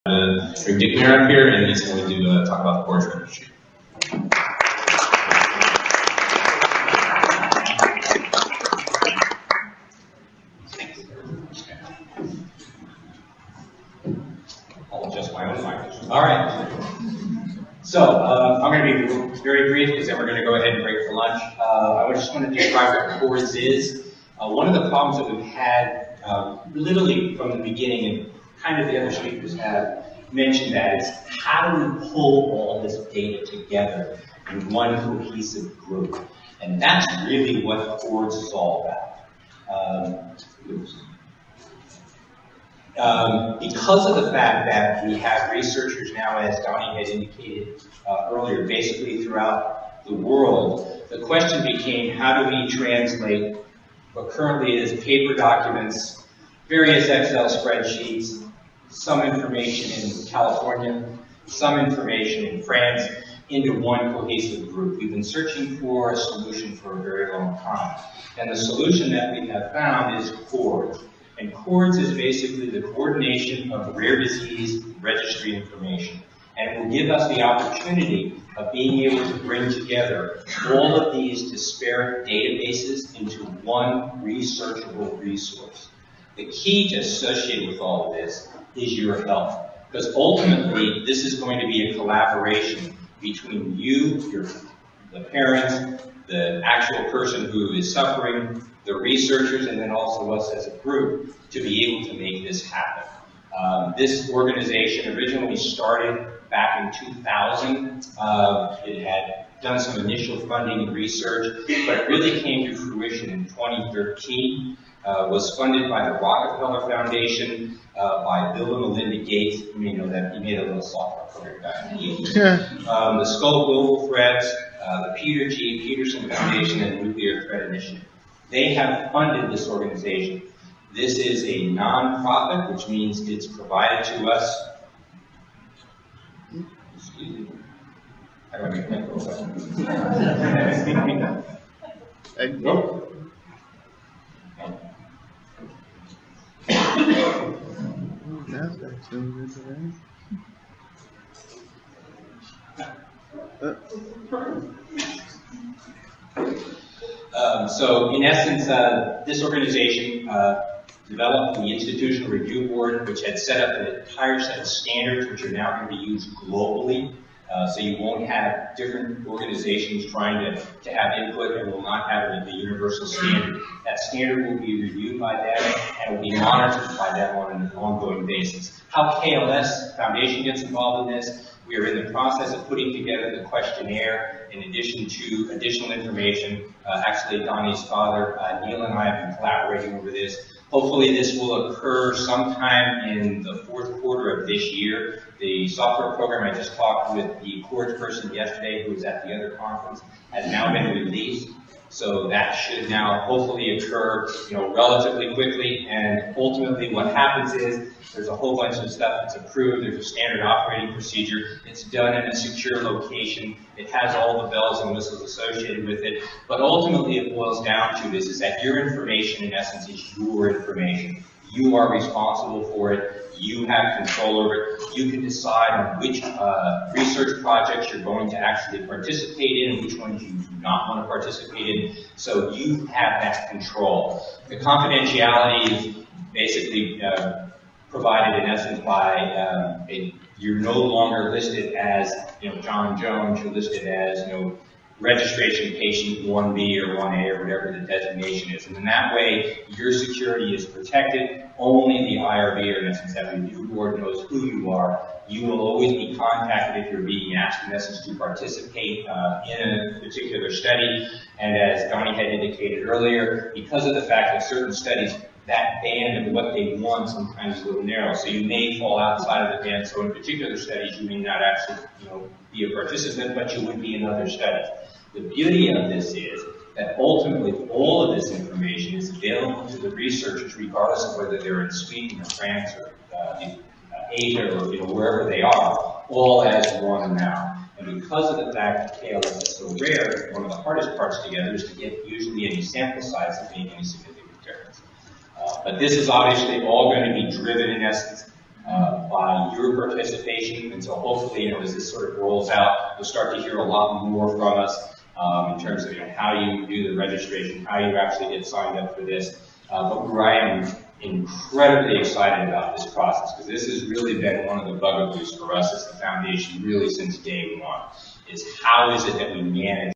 Bring Dick Maier up here, and he's going to talk about the CoRDS Registry. I'll adjust my own mic. All right. So I'm going to be very brief because then we're going to go ahead and break for lunch. I just want to describe what CoRDS is. One of the problems that we've had literally from the beginning, and kind of the other speakers have mentioned that, is how do we pull all this data together in one cohesive group? And that's really what CoRDS is all about. Because of the fact that we have researchers now, as Donnie had indicated earlier, basically throughout the world, the question became, how do we translate what currently is paper documents, various Excel spreadsheets, some information in California, some information in France, into one cohesive group. We've been searching for a solution for a very long time. And the solution that we have found is CoRDS. And CoRDS is basically the coordination of rare disease registry information. And it will give us the opportunity of being able to bring together all of these disparate databases into one researchable resource. The key to associate with all of this is your health. Because ultimately, this is going to be a collaboration between you, the parents, the actual person who is suffering, the researchers, and then also us as a group to be able to make this happen. This organization originally started back in 2000. It had done some initial funding and research, but it really came to fruition in 2013. Was funded by the Rockefeller Foundation, by Bill and Melinda Gates. You may know that he made a little software program back in the 80s. The Skull Global Threats, the Peter G. Peterson Foundation, and the Nuclear Threat Initiative. They have funded this organization. This is a non-profit, which means it's provided to us. Excuse me. I don't make that go So in essence, this organization developed the Institutional Review Board, which had set up an entire set of standards which are now going to be used globally. So you won't have different organizations trying to have input, and will not have the universal standard. That standard will be reviewed by them and will be monitored by them on an ongoing basis. How KLS Foundation gets involved in this, we are in the process of putting together the questionnaire in addition to additional information. Actually, Donnie's father, Neil, and I have been collaborating over this. Hopefully this will occur sometime in the fourth quarter of this year. The software program, I just talked with the CoRDS person yesterday who was at the other conference, has now been released. So that should now hopefully occur, relatively quickly. And ultimately what happens is there's a whole bunch of stuff that's approved. There's a standard operating procedure. It's done in a secure location. It has all the bells and whistles associated with it. But ultimately it boils down to is that your information, in essence, is your information. You are responsible for it. You have control over it. You can decide on which research projects you're going to actually participate in and which ones you do not want to participate in. So you have that control. The confidentiality is basically provided in essence by you're no longer listed as John Jones. You're listed as registration patient 1B or 1A or whatever the designation is. And in that way, your security is protected. Only the IRB, or in essence, that review board, knows who you are. You will always be contacted if you're being asked, in essence, to participate in a particular study. And as Donnie had indicated earlier, because of the fact that certain studies, that band of what they want sometimes is a little narrow. So you may fall outside of the band. So in particular studies, you may not actually be a participant, but you would be in other studies. The beauty of this is that ultimately all of this information is available to the researchers regardless of whether they're in Sweden or France or Asia or wherever they are, all as one now. And because of the fact that KLS is so rare, one of the hardest parts together is to get usually any sample size that make any significant difference. But this is obviously all going to be driven in essence by your participation. And so hopefully, as this sort of rolls out, you'll start to hear a lot more from us in terms of how you do the registration, how you actually get signed up for this. But where I am incredibly excited about this process, because this has really been one of the bugaboos for us as the foundation really since day one, is how is it that we manage